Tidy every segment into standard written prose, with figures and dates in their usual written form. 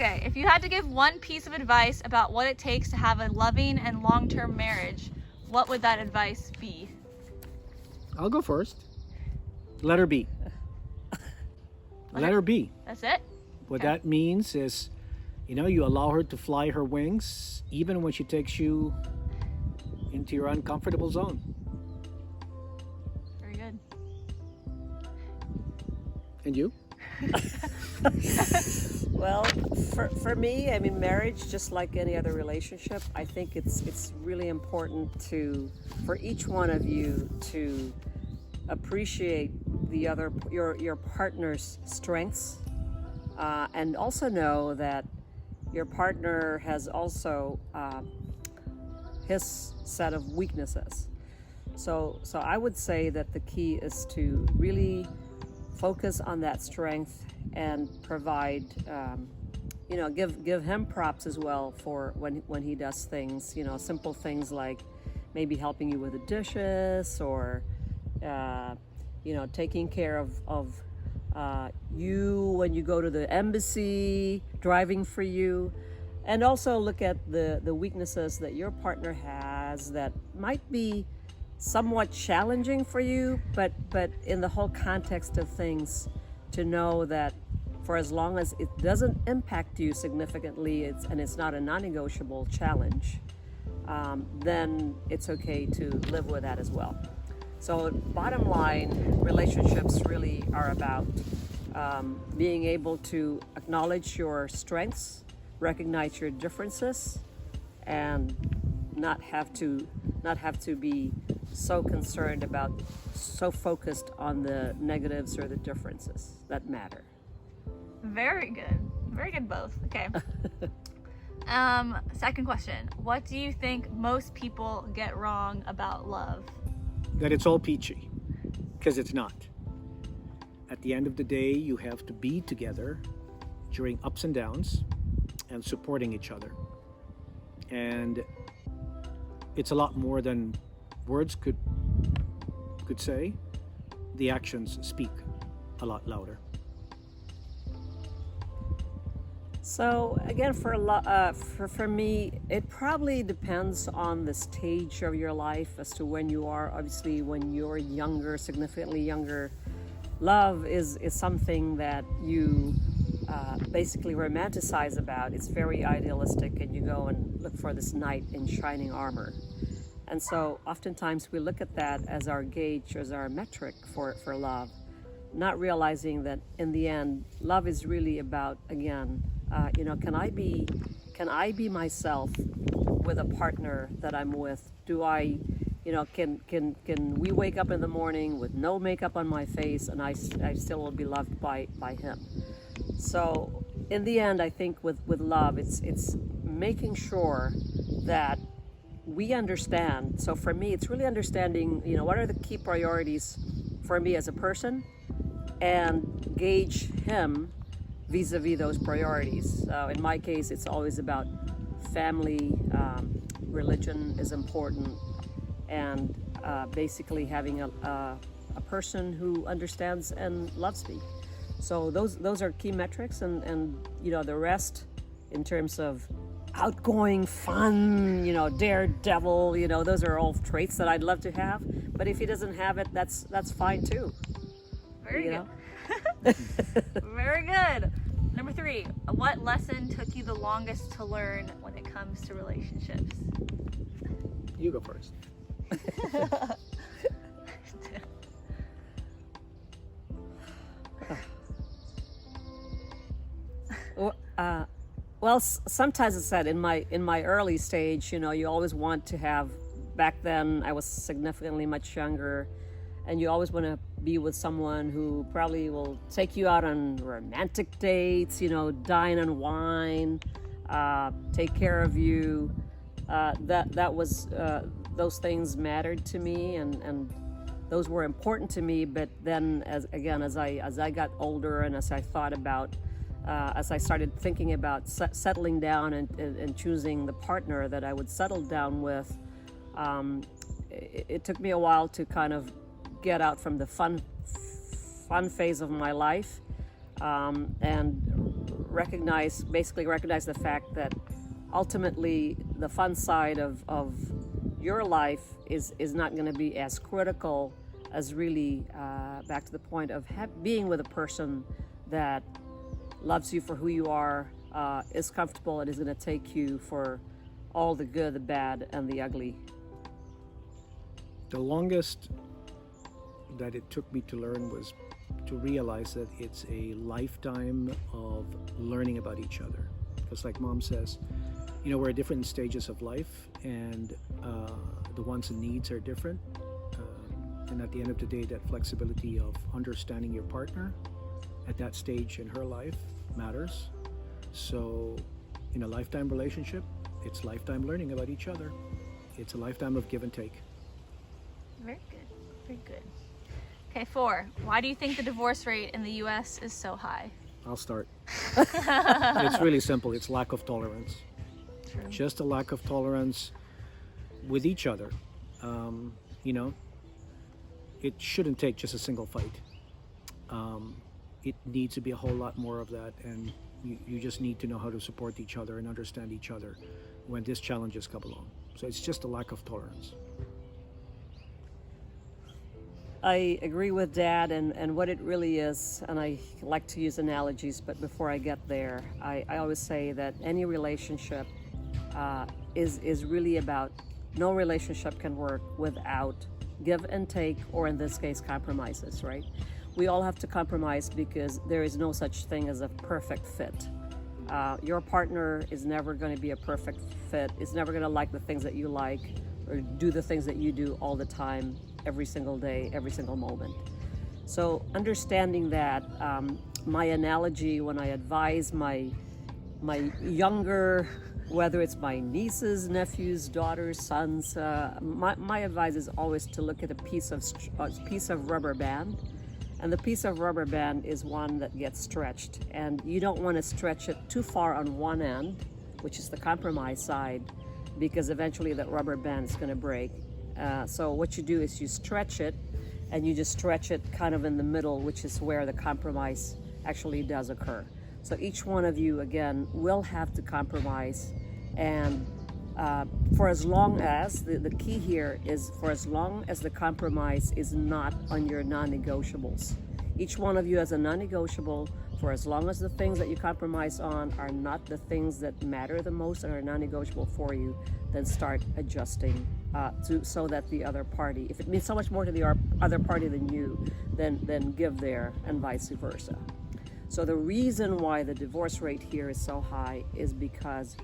Okay, if you had to give one piece of advice about what it takes to have a loving and long-term marriage, what would that advice be? I'll go first. Letter B. Letter B. That's it? What Okay. that means is, you allow her to fly her wings even when she takes you into your uncomfortable zone. Very good. And you? Well, for me, I mean, marriage, just like any other relationship, I think it's really important for each one of you to appreciate your partner's strengths, and also know that your partner has also his set of weaknesses. So I would say that the key is to really focus on that strength and provide, give him props as well for when he does things, simple things like maybe helping you with the dishes, or taking care of you when you go to the embassy, driving for you. And also look at the weaknesses that your partner has that might be somewhat challenging for you, but in the whole context of things, to know that for as long as it doesn't impact you significantly, it's not a non-negotiable challenge, then it's okay to live with that as well. So bottom line, relationships really are about being able to acknowledge your strengths, recognize your differences, and not have to be so concerned about, so focused on the negatives or the differences that matter. Very good both. Okay. Second question, what do you think most people get wrong about love? That it's all peachy, because it's not. At the end of the day, you have to be together during ups and downs and supporting each other. And it's a lot more than words could say. The actions speak a lot louder. So again, for me, it probably depends on the stage of your life as to when you are. Obviously, when you're younger, significantly younger, love is something that you basically romanticize about. It's very idealistic, and you go and look for this knight in shining armor. And so oftentimes we look at that as our gauge, as our metric for love, not realizing that in the end, love is really about, again, can I be myself with a partner that I'm with? Do I, can we wake up in the morning with no makeup on my face and I still will be loved by him? So in the end, I think with love, it's making sure that we understand. So for me, it's really understanding, what are the key priorities for me as a person, and gauge him vis-a-vis those priorities. In my case, it's always about family, religion is important, and basically having a person who understands and loves me. So those are key metrics, and the rest in terms of outgoing, fun, daredevil, those are all traits that I'd love to have. But if he doesn't have it, that's fine too. Very good. Very good. Number 3, what lesson took you the longest to learn when it comes to relationships? You go first. Well, sometimes it's said in my early stage, you always want to have. Back then, I was significantly much younger, and you always want to be with someone who probably will take you out on romantic dates, dine and wine, take care of you. That was those things mattered to me, and those were important to me. But then, as I got older, and as I thought about, as I started thinking about settling down and choosing the partner that I would settle down with, it took me a while to kind of get out from the fun phase of my life, and basically recognize the fact that ultimately the fun side of your life is not going to be as critical as really back to the point of being with a person that loves you for who you are, is comfortable, and is going to take you for all the good, the bad, and the ugly. The longest that it took me to learn was to realize that it's a lifetime of learning about each other. Because like Mom says, you know, we're at different stages of life, and the wants and needs are different. And at the end of the day, that flexibility of understanding your partner at that stage in her life matters. So in a lifetime relationship, it's lifetime learning about each other. It's a lifetime of give and take. Very good. Very good. Okay, 4. Why do you think the divorce rate in the U.S. is so high? I'll start. It's really simple. It's lack of tolerance. True. Just a lack of tolerance with each other. You know, it shouldn't take just a single fight. It needs to be a whole lot more of that, and you just need to know how to support each other and understand each other when these challenges come along. So it's just a lack of tolerance. I agree with Dad, and what it really is, and I like to use analogies, but before I get there, I always say that any relationship is really about, no relationship can work without give and take, or in this case, compromises, right? We all have to compromise because there is no such thing as a perfect fit. Your partner is never going to be a perfect fit, is never going to like the things that you like, or do the things that you do all the time, every single day, every single moment. So understanding that, my analogy when I advise my younger, whether it's my nieces, nephews, daughters, sons, my advice is always to look at a piece of rubber band. And the piece of rubber band is one that gets stretched, and you don't want to stretch it too far on one end, which is the compromise side, because eventually that rubber band is going to break. So what you do is you stretch it, and you just stretch it kind of in the middle, which is where the compromise actually does occur. So each one of you, again, will have to compromise, and for as long as, the key here is for as long as the compromise is not on your non-negotiables. Each one of you has a non-negotiable. For as long as the things that you compromise on are not the things that matter the most and are non-negotiable for you, then start adjusting so that the other party, if it means so much more to the other party than you, then give there, and vice versa. So the reason why the divorce rate here is so high is because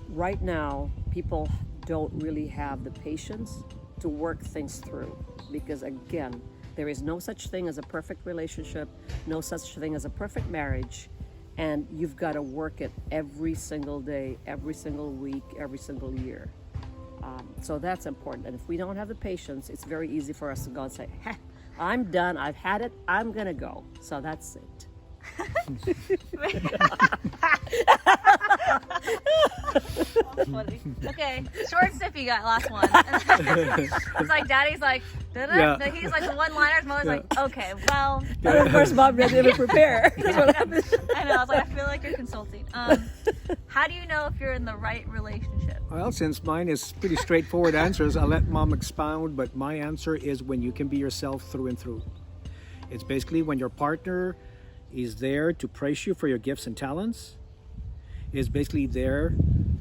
right now people don't really have the patience to work things through, because again, there is no such thing as a perfect relationship, no such thing as a perfect marriage, and you've got to work it every single day, every single week, every single year. So that's important. And if we don't have the patience, it's very easy for us to go and say, I'm done, I've had it, I'm gonna go. So that's it. That's funny. Okay, short and snippy got last one. It's like Daddy's like, Yeah. but he's like the one-liners. Mother's like, okay, well. And of course, Mom didn't even prepare. That's what happened. I know. I was like, I feel like you're consulting. How do you know if you're in the right relationship? Well, since mine is pretty straightforward answers, I'll let Mom expound, but my answer is when you can be yourself through and through. It's basically when your partner is there to praise you for your gifts and talents, is basically there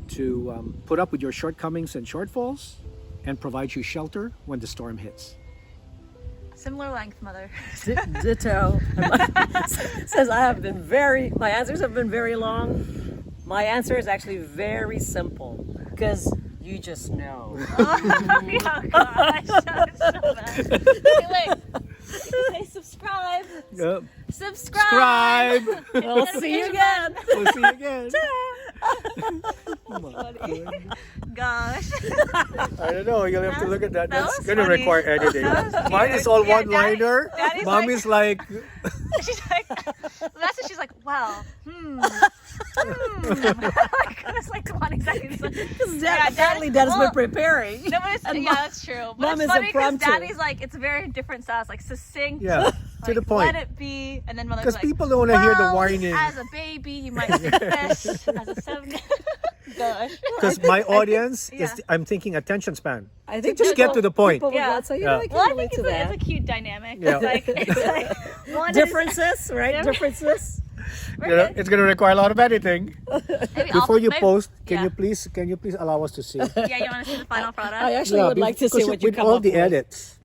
to put up with your shortcomings and shortfalls, and provide you shelter when the storm hits. Similar length, Mother. Ditto. Says my answers have been very long. My answer is actually very simple, because you just know. Oh, yeah, gosh. That's so bad. Okay, wait. Say subscribe. Yep. Subscribe. We'll see you again. We'll see you again. Gosh. I don't know. You'll have to look at that. That That's was going to funny. require editing. That was Mine cute. is all Yeah, one-liner. Daddy's Mom like- is like, She's like, that's what she's like, well, It's like 20 seconds. Because Yeah, sadly, Dad has well, been preparing. No, but it's, And yeah, Mom- that's true. But Mom it's is funny because impromptu. Daddy's like, it's very different styles, like succinct, yeah. To the point. Let it be, and then when Because like, people don't want to hear the well, whining. As a baby, you might think this. As a 7. Gosh. Because my audience yeah. is, I'm thinking attention span. I think Just get to the point. People would Yeah. not say, Yeah. I can Well, I relate think to that. it's a cute dynamic. Yeah. It's like one Differences, right? Yeah. Differences. We're You know, good. it's going to require a lot of editing. Maybe Before you maybe- post, can yeah. you please allow us to see? Yeah, you want to see the final product? I actually would like to see because what you with come all up the with. edits.